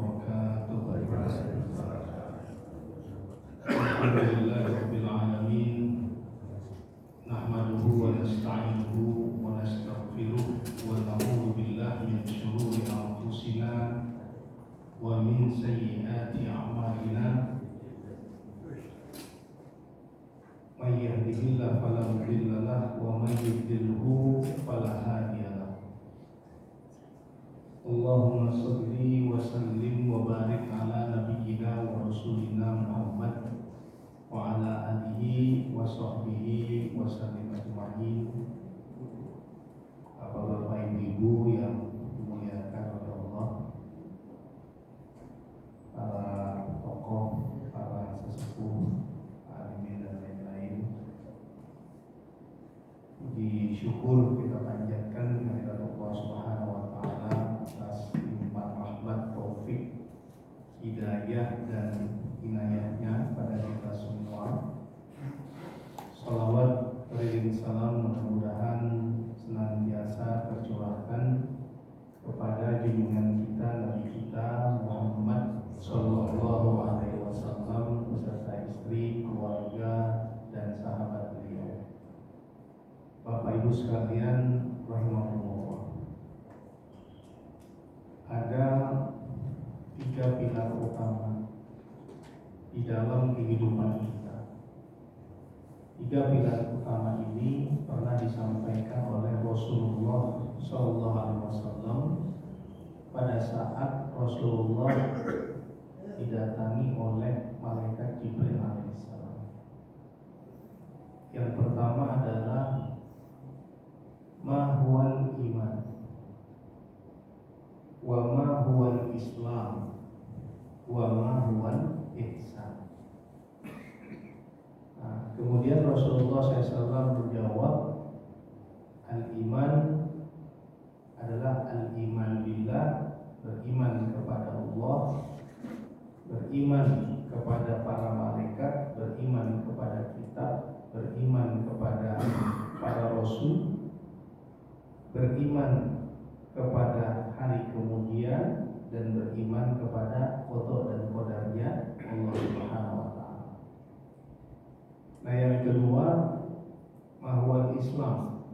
wabarakatuh. Alhamdulillahirabbil alamin. Nahmaduhu wa nasta'inuhu wa nastaghfiruh wa na'udzu billahi min shururi anfusina wa min sayyiati a'malina. May yahdihillahu fala mudilla lahu wa may yudlilhu fala hadiya lahu. Allahumma shalli wa sallim wa barik ala nabiyyina wa rasulina Muhammad wa ala alihi wa sahbihi wa sallim ajma'in. Bapak-bapak, ibu-ibu yang dimuliakan oleh Allah, para tokoh, para sesepuh, alimin dan lain-lain, puji syukur kita panjatkan kehadirat Allah Subhanahu wa taala atas limpahan rahmat, taufik, hidayah dan inayahnya pada kita semua. Salawat beriring salam mudah-mudahan senantiasa tercurahkan kepada junjungan kita, Nabi kita Muhammad Sallallahu Alaihi Wasallam beserta istri, keluarga dan sahabat beliau. Bapak Ibu sekalian rahimahullah, ada 3 pilar utama di dalam kehidupan kita. 3 pilar utama ini pernah disampaikan oleh Rasulullah Sallallahu Alaihi Wasallam pada saat Rasulullah didatangi oleh malaikat Jibril alaihissalam. Yang pertama adalah ma huwal iman wa ma huwal islam wa ma huwal ihsan. Kemudian Rasulullah SAW menjawab, al-iman adalah al-iman billah, beriman kepada Allah, beriman kepada para malaikat, beriman kepada kitab, beriman kepada para rasul, beriman kepada hari kemudian, dan beriman kepada qada dan qadarnya Allah Subhanahu wa taala. Nah, yang kedua, mahwal Islam.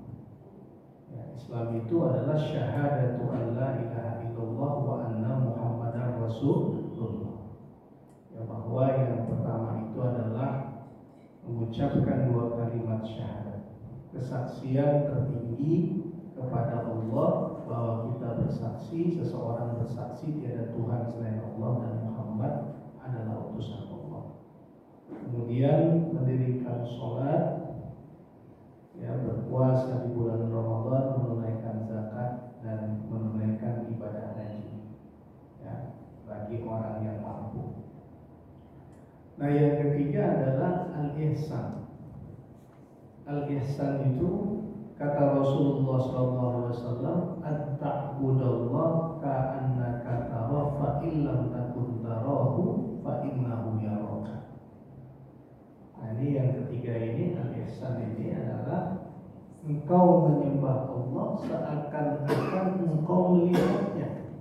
Ya, Islam itu adalah syahadatu an la ilaha illallah wa anna Muhammadar Rasulullah. Ya, bahwa yang pertama itu adalah mengucapkan 2 kalimat syahadat, kesaksian tertinggi kepada Allah bahwa kita bersaksi, seseorang bersaksi tiada Tuhan selain Allah dan Muhammad adalah utusan Allah. Kemudian mendirikan sholat, ya, berpuasa di bulan Ramadan, menunaikan zakat dan menunaikan ibadah haji, ya, bagi orang yang mampu. Nah, yang ketiga adalah al-ihsan. Al-ihsan itu kata Rasulullah SAW, at-ta'budallah ka'annaka tarahu fa illam takun tarahu fa innahu yaraka. Nah, ini yang ketiga ini, al-ihsan ini adalah engkau menyembah Allah seakan-akan engkau melihatnya.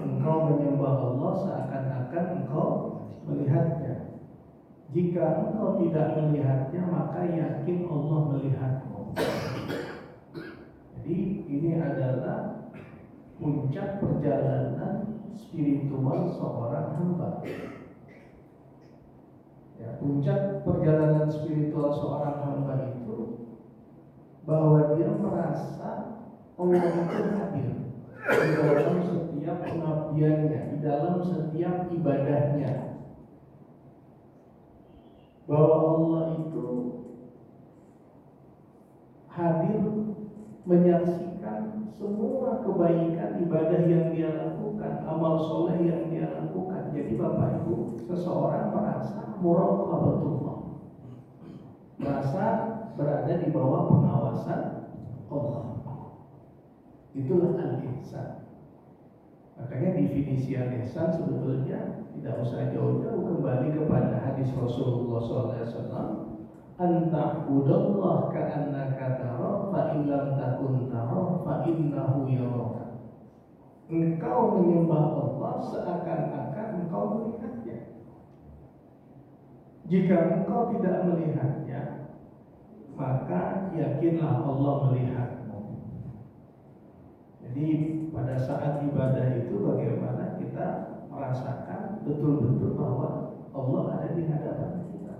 Engkau menyembah Allah seakan-akan engkau melihatnya. Jika engkau tidak melihatnya, maka yakin Allah melihatmu. Jadi ini adalah puncak perjalanan spiritual seorang hamba. Ya, puncak perjalanan spiritual seorang hamba itu bahwa dia merasa Allah itu hadir di dalam setiap pengabdiannya, di dalam setiap ibadahnya. Bahwa Allah itu hadir menyaksikan semua kebaikan ibadah yang dia lakukan, amal soleh yang dia lakukan. Jadi Bapak Ibu, seseorang merasa muraqabatullah, merasa berada di bawah pengawasan Allah. Itulah al-ihsan. Makanya definisi al-ihsan sebetulnya tidak usah jauh-jauh, kembali kepada hadis Rasulullah SAW, anta'budallah ka'annaka tarahu fa in lam takun tarahu fa innahu yaraka. engkau menyembah Allah seakan-akan engkau melihatnya. Jika engkau tidak melihatnya, maka yakinlah Allah melihatmu. Jadi pada saat ibadah itu bagaimana kita merasakan betul-betul bahwa Allah ada di hadapan kita.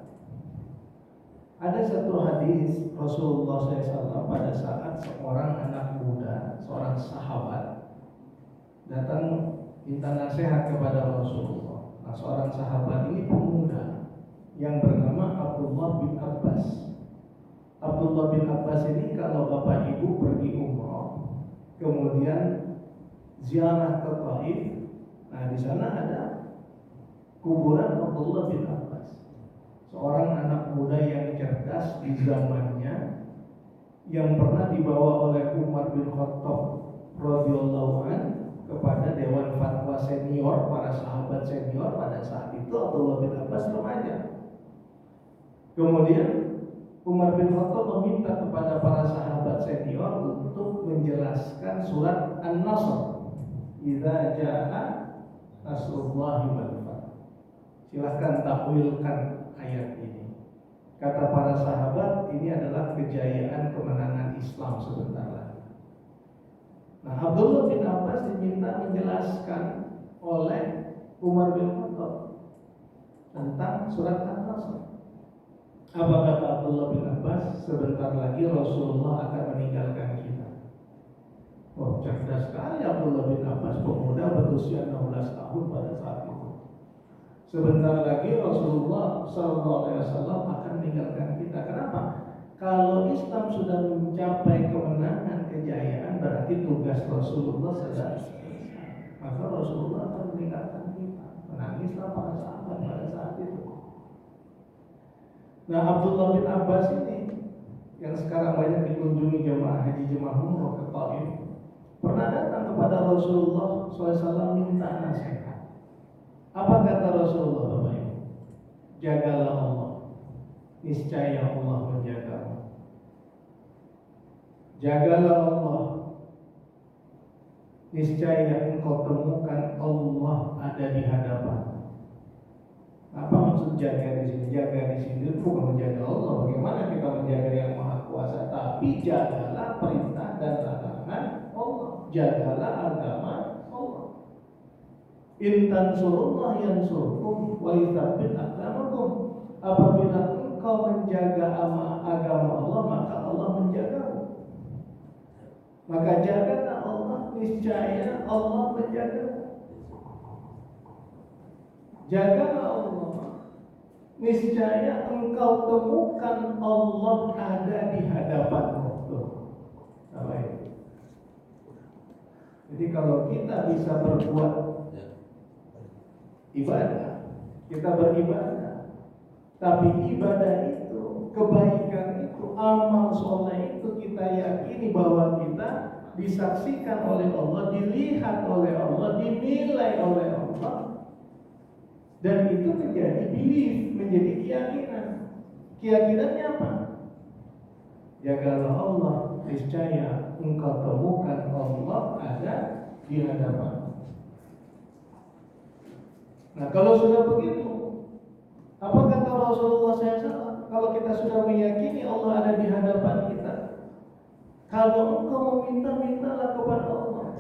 Ada satu hadis Rasulullah SAW pada saat seorang anak muda, seorang sahabat datang minta nasihat kepada Rasulullah. Nah, seorang sahabat ini pemuda yang bernama Abdullah bin Abbas. Abdullah bin Abbas ini kalau bapak ibu pergi umroh, kemudian ziarah ke Taif, nah di sana ada kuburan Abdullah bin Abbas, seorang anak muda yang cerdas di zamannya, yang pernah dibawa oleh Umar bin Khattab radhiyallahu anhu kepada Dewan Fatwa senior, para sahabat senior pada saat itu. Abdullah bin Abbas remaja. Kemudian Umar bin Khattab meminta kepada para sahabat senior untuk menjelaskan surat An-Nasr, idza jaa nasrullahi wal fath. Silahkan takwilkan ayat ini. Kata para sahabat, ini adalah kejayaan kemenangan Islam sebentar lagi. Nah, Abdullah bin Abbas diminta menjelaskan oleh Umar bin Khattab tentang surat An-Nasr. Apa kata Abdullah bin Abbas? Sebentar lagi Rasulullah akan meninggalkan kita. Oh, cerdas sekali Abdullah bin Abbas, pemuda berusia 16 tahun pada saat itu. Sebentar lagi Rasulullah SAW akan meninggalkan kita. Kenapa? Kalau Islam sudah mencapai kemenangan, kejayaan, berarti tugas Rasulullah sudah selesai. Maka Rasulullah akan meninggalkan kita. Menangislah para sahabat pada saat itu. Nah, Abdullah bin Abbas ini yang sekarang banyak dikunjungi jemaah haji, jemaah umroh ke Taif, pernah datang kepada Rasulullah SAW minta nasihat. Apa kata Rasulullah Bapak Ibu? Jagalah Allah, niscaya Allah menjagamu. Jagalah Allah, niscaya engkau temukan Allah ada di hadapan. Apa maksud jaga di sini? Jaga di sini itu bukan menjaga Allah. Bagaimana kita menjaga yang Maha Kuasa? Tapi jagalah perintah dan larangan Allah. Jagalah agama Allah. In tansurullah yansurkum wa yutsabbit aqdamakum. Apabila engkau menjaga agama Allah, maka Allah menjagamu. Maka jagalah Allah, niscaya Allah menjagamu. Jagalah Allah, niscaya engkau temukan Allah ada di hadapanmu. Baik. Jadi kalau kita bisa berbuat ibadah, kita beribadah, tapi ibadah itu, kebaikan itu, amal soleh itu kita yakini bahwa kita disaksikan oleh Allah, dilihat oleh Allah, dinilai oleh Allah. Dan itu menjadi belief, menjadi keyakinan. Keyakinannya apa? Jagalah Allah, niscaya engkau temukan Allah ada di hadapan. Nah, kalau sudah begitu, apa kata Rasulullah SAW? Kalau kita sudah meyakini Allah ada di hadapan kita, kalau engkau meminta, mintalah kepada Allah.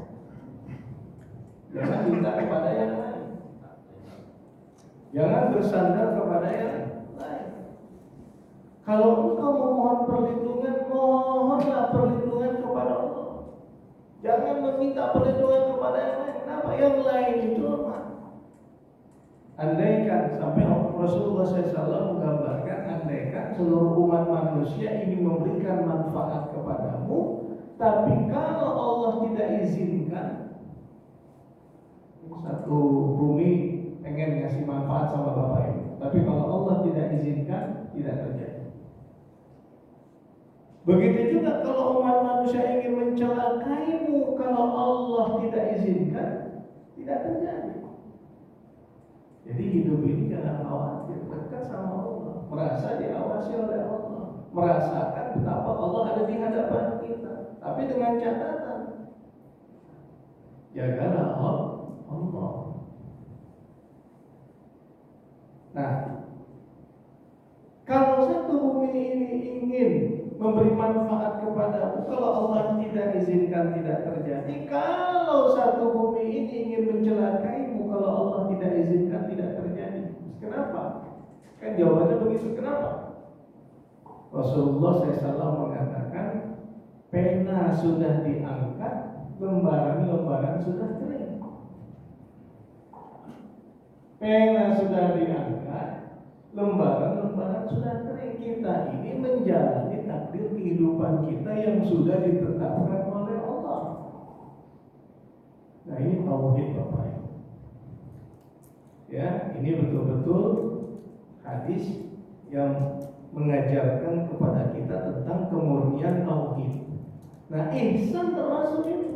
Jangan minta kepada yang lain. Jangan bersandar kepada yang lain. Kalau engkau memohon perlindungan, mohonlah perlindungan kepada Allah. Jangan meminta perlindungan kepada yang lain. Kenapa? Yang lain itu lemah. Andaikan sampai Rasulullah SAW menggambarkan, andaikan seluruh umat manusia ini memberikan manfaat kepadamu, tapi kalau Allah tidak izinkan, satu bumi pengen ngasih manfaat sama Bapak Ibu, tapi kalau Allah tidak izinkan, tidak terjadi. Begitu juga kalau umat manusia ingin mencelakaimu, kalau Allah tidak izinkan, tidak terjadi. Jadi hidup ini jangan khawatir, dekat sama Allah, merasa diawasi oleh Allah, merasakan betapa Allah ada di hadapan kita, tapi dengan catatan, jagalah Allah. Nah, kalau satu bumi ini ingin memberi manfaat kepadamu, kalau Allah tidak izinkan tidak terjadi. Kalau satu bumi ini ingin mencelakaimu, kalau Allah tidak izinkan tidak terjadi. Kenapa? Kan jawabannya begitu. Kenapa? Rasulullah SAW mengatakan, pena sudah diangkat, lembaran-lembaran sudah kering. Pena sudah diangkat, lembaran-lembaran sudah kering. Kita ini menjalani takdir kehidupan kita yang sudah ditetapkan oleh Allah. Nah, ini tauhid Bapak Ibu. Ya, ini betul-betul hadis yang mengajarkan kepada kita tentang kemurnian tauhid. Nah, ihsan termasuk itu.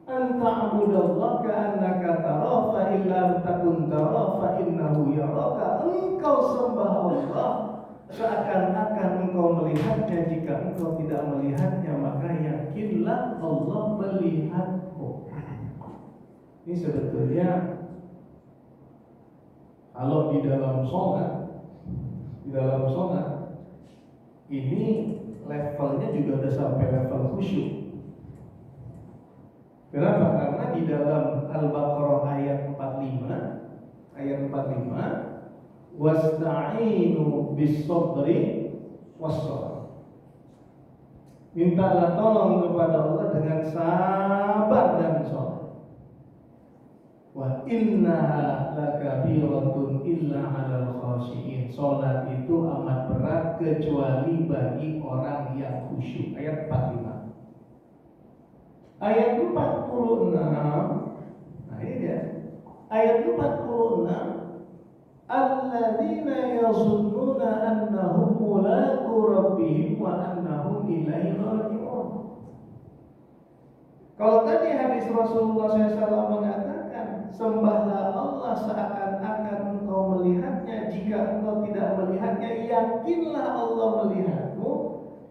Anta abudallah ka'annaka tara fa illam takun tara fa innahu yaraka. Engkau sembah Allah seakan-akan engkau melihatnya. Jika engkau tidak melihatnya, maka yakinlah Allah melihatmu. Ini sebetulnya kalau di dalam sholat ini levelnya juga udah sampai level khusyuk. Kenapa? Karena di dalam Al-Baqarah ayat 45 wasta'inu bis-sabri was-shalah. Mintalah tolong kepada Allah dengan sabar dan salat. Wa innaha lakabiratun illa 'alal khashiyin. Salat itu amat berat kecuali bagi orang yang khusyuk. Ayat 45. Ayat 46. Nah, ini dia. Ayat 46. Alladzina yazunnuna annahum mulaqu rabbihim wa annahum ilaihi raji'un. Kalau tadi hadis Rasulullah SAW mengatakan, sembahlah Allah seakan-akan engkau melihatnya. Jika engkau tidak melihatnya, yakinlah Allah melihatmu.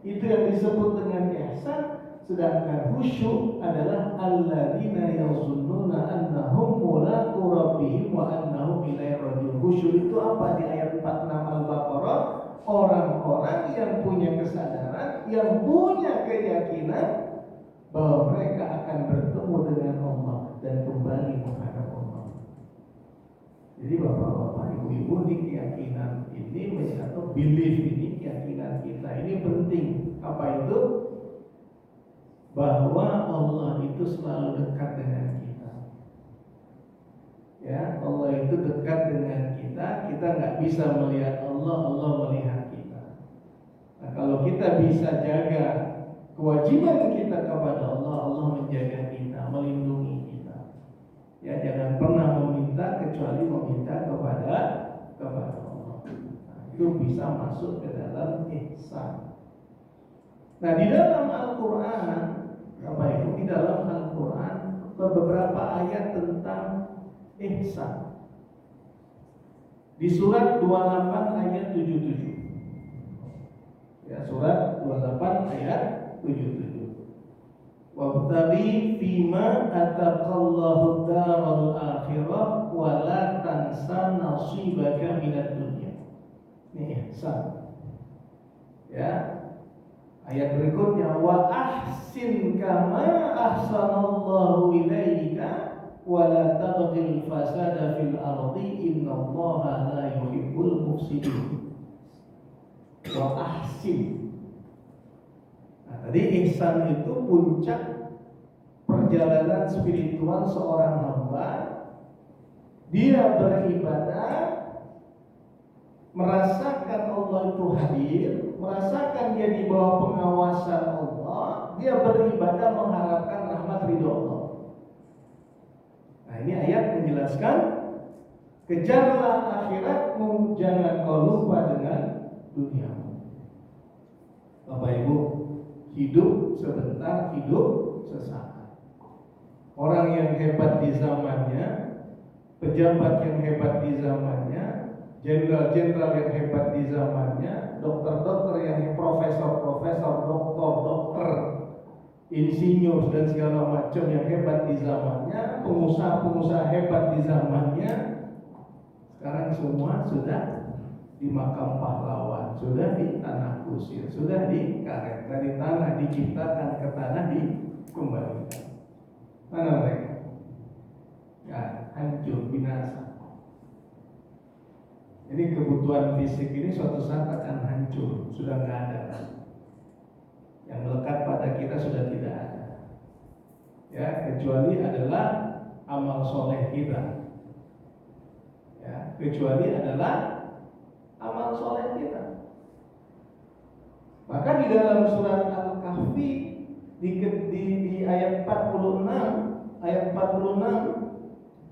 Itu yang disebut dengan ihsan. Sedangkan khusyuk adalah alladzina yazunnuna annahum mulaqu rabbihim wa annahum ilaihi raji'un. Khusyuk itu apa? Di ayat 46 Al-Baqarah, orang-orang yang punya kesadaran, yang punya keyakinan bahwa mereka akan bertemu dengan Allah dan kembali menghadap Allah. Jadi bapak-bapak, ibu-ibu, ini keyakinan ini atau belief ini, keyakinan kita ini penting. Apa itu? Bahwa Allah itu selalu dekat dengan kita. Ya, Allah itu dekat dengan kita. Kita nggak bisa melihat Allah, Allah melihat kita. Nah, kalau kita bisa jaga kewajiban kita kepada Allah, Allah menjaga kita, melindungi kita. Ya, jangan pernah meminta kecuali meminta kepada Allah. Nah, itu bisa masuk ke dalam ihsan. Nah, di dalam Al-Quran, Bapak Ibu, di dalam Al-Quran beberapa ayat tentang ihsan. Di surat 28 ayat 77. Ya, surat 28 ayat 77. Wabtaghi fima ataqallahu daral akhirah wa la tansa nasibaka minad dunya. Ini ihsan. Ya. Ayat berikutnya, wa ahsin kama ahsanallahu ilaika wa la tabghil fasada fil ardi innallaha la yuhibbul mufsidin. Wa ahsin. Nah, tadi ihsan itu puncak perjalanan spiritual seorang hamba. Dia beribadah, merasakan Allah itu hadir, merasakan dia di bawah pengawasan Allah, dia beribadah mengharapkan rahmat ridho Allah. Nah, ini ayat menjelaskan, kejarlah akhiratmu, jangan kau lupa dengan duniamu. Bapak Ibu, hidup sebentar, hidup sesaat. Orang yang hebat di zamannya, pejabat yang hebat di zamannya, jenderal-jenderal yang hebat di zamannya, dokter-dokter yang profesor-profesor, dokter insinyur dan segala macam yang hebat di zamannya, pengusaha-pengusaha hebat di zamannya, sekarang semua sudah di makam pahlawan, sudah di tanah kusir, sudah dikaret dari tanah diciptakan ke tanah dikembalikan. Mana mereka? Ya, hancur, binasa. Jadi kebutuhan fisik ini suatu saat akan hancur, sudah nggak ada. Yang melekat pada kita sudah tidak ada. Ya, kecuali adalah amal soleh kita. Ya, kecuali adalah amal soleh kita. Maka di dalam surat Al-Kahfi di ayat 46,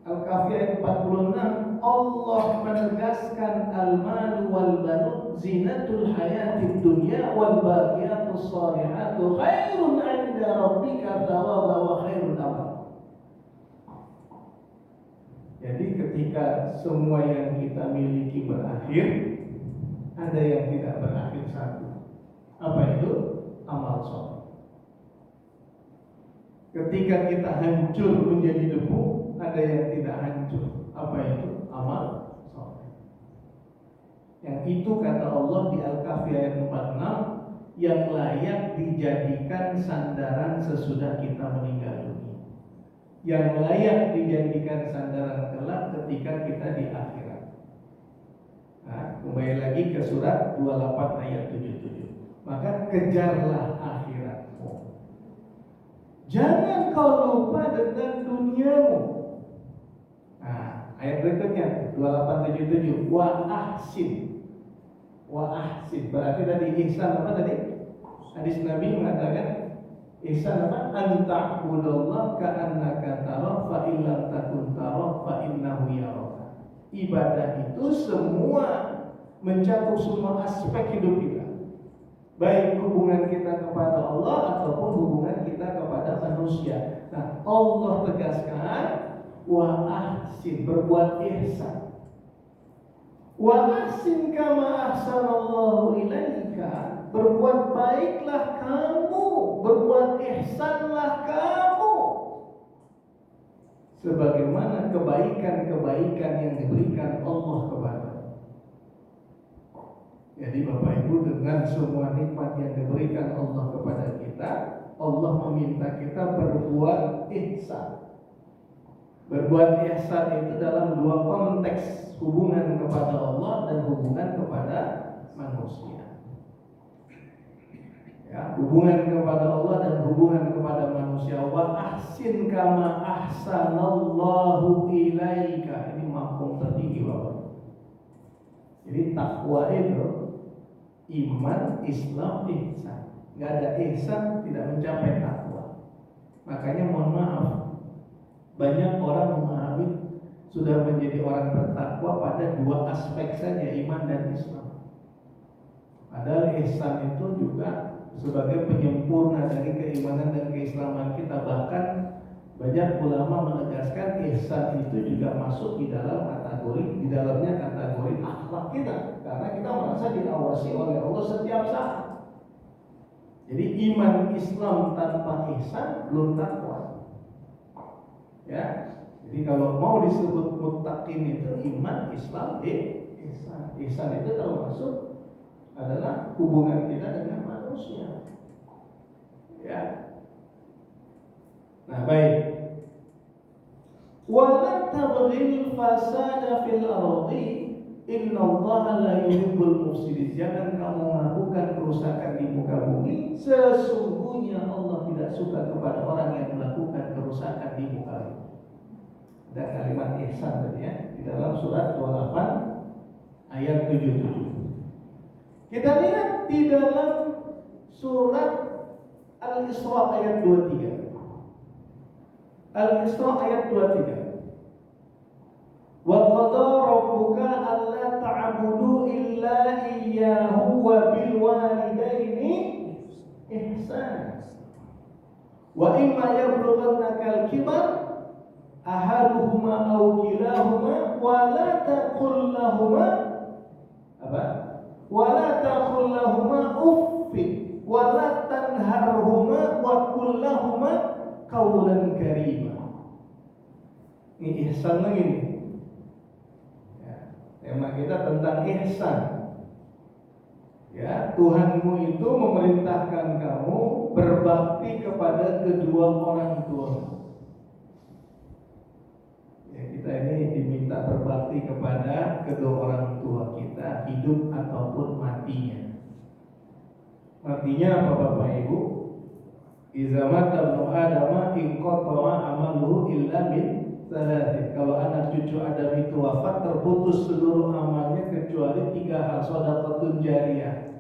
Al-Kahfi ayat 46, Allah menegaskan al-malu wal banun zinatul hayatid dunya wal baqiyatus shalihatu khairun 'inda rabbika thawaban wa khairun amal. Jadi ketika semua yang kita miliki berakhir, ada yang tidak berakhir satu. Apa itu? Amal soleh. Ketika kita hancur menjadi debu, ada yang tidak hancur. Apa itu? Amal soleh. Yang itu kata Allah di Al-Kahfi ayat 46, yang layak dijadikan sandaran sesudah kita meninggal dunia. Yang layak dijadikan sandaran kelak ketika kita di akhirat. Nah, kembali lagi ke surat 28 ayat 77. Maka kejarlah akhiratmu. Jangan kau lupa dengan duniamu. Nah, ayat berikutnya 2877. Wa ahsin. Berarti tadi ihsan apa tadi? Hadis Nabi mengatakan ihsan apa? Anta'budallah ka'annaka tarah fa illam takun tarah fa innahu yaraka. Ibadah itu semua mencakup semua aspek hidup kita. Baik hubungan kita kepada Allah ataupun hubungan kita kepada manusia. Nah, Allah tegaskan wa ahsin, berbuat ihsan. Wa ahsin kama ahsanallahu ilaika. Berbuat baiklah kamu, berbuat ihsanlah kamu, sebagaimana kebaikan-kebaikan yang diberikan Allah kepada. Jadi Bapak Ibu, dengan semua nikmat yang diberikan Allah kepada kita, Allah meminta kita berbuat ihsan. Berbuat ihsan itu dalam dua konteks, hubungan kepada Allah dan hubungan kepada manusia. Ya, hubungan kepada Allah dan hubungan kepada manusia. Wa ahsin kama ahsanallahu ilaika. Ini mafhum tertinggi Bapak. Jadi takwa itu iman, Islam, ihsan. Gak ada ihsan tidak mencapai takwa. Makanya mohon maaf, banyak orang memahami sudah menjadi orang bertakwa pada dua aspek saja, iman dan Islam. Padahal ihsan itu juga sebagai penyempurna dari keimanan dan keislaman kita. Bahkan banyak ulama menegaskan ihsan itu juga masuk di dalamnya kategori akhlak kita, karena kita merasa diawasi oleh Allah setiap saat. Jadi iman Islam tanpa ihsan belum takwa. Ya, jadi kalau mau disebut muttaqin itu iman, Islam, ihsan. Ihsan itu termasuk adalah hubungan kita dengan manusia. Ya. Nah, baik. Wala tabghil fasada fil ardi innallaha la yuhibbul mufsidin. Jangan kamu melakukan kerusakan di muka bumi. Sesungguhnya Allah tidak suka kepada orang yang melakukan kerusakan di muka bumi. Ada kalimat ihsan tadi ya, di dalam surat 28 ayat 77. Kita lihat di dalam surat Al-Isra ayat 23. Al-Isra ayat 23. Wa qada rabbuka alla ta'budu illa iyyahu wa bil walidaini ihsana. Wa imma yablughannaka al-kibar ahaduhuma aw kilahuma wa la taqul lahumā apa? Wala taqul lahumā uffin. wala tanharhuma wa qul lahuma qawlan karima. Ini ihsan lagi nih. Ya, tema kita tentang ihsan. Ya, Tuhanmu itu memerintahkan kamu berbakti kepada kedua orang tua. Ya, kita ini diminta berbakti kepada kedua orang tua kita, hidup ataupun matinya. Matinya apa Bapak Ibu? Iza mata ibnu Adam inqata'a amaluhu illa min salatin. Kalau anak cucu Adam itu wafat, terputus seluruh amalnya kecuali 3 hal: shadaqatun jariyah,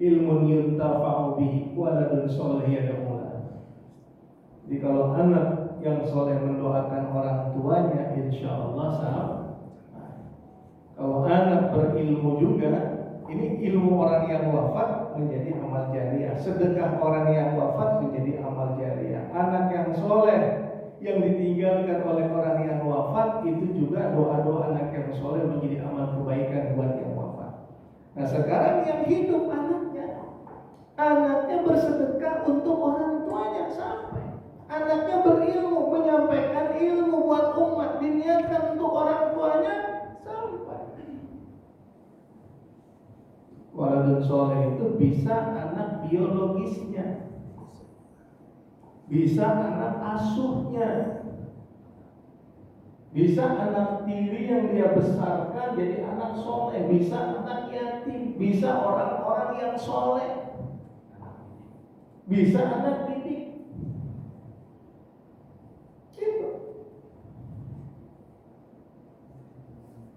ilmun yuntafa'u bihi, waladun sholih yad'u lahu. Jadi kalau anak yang soleh mendoakan orang tuanya, insya Allah sama. Kalau anak berilmu juga, ini ilmu orang yang wafat menjadi amal jariah, sedekah orang yang wafat menjadi amal jariah. Anak yang soleh yang ditinggalkan oleh orang yang wafat, itu juga doa-doa anak yang soleh menjadi amal kebaikan buat yang wafat. Nah sekarang yang hidup anaknya bersedekah untuk orang tuanya, sampai anaknya berilmu, menyampaikan ilmu buat umat, diniatkan untuk orang tuanya, sampai. Waladun soleh itu bisa anak biologisnya, bisa anak asuhnya, bisa anak tiri yang dia besarkan jadi anak soleh, bisa anak yatim, bisa orang-orang yang soleh, bisa anak didik. Gitu.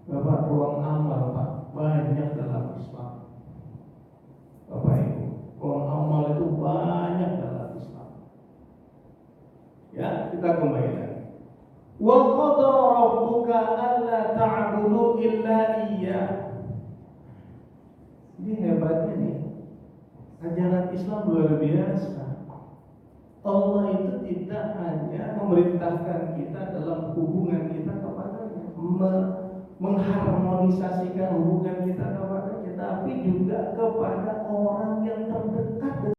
Bapak, ruang amal Pak banyak dalam Islam. Bapak Ibu, ruang amal itu banyak dalam Islam. Ya, kita kembali lagi. Wa qada rabbuka alla ta'budu illa iyyah. Ini hebatnya nih. Ajaran Islam luar biasa. Allah itu tidak hanya memerintahkan kita dalam hubungan kita kepadanya, mengharmonisasikan hubungan kita kepadanya, tapi juga kepada orang yang terdekat.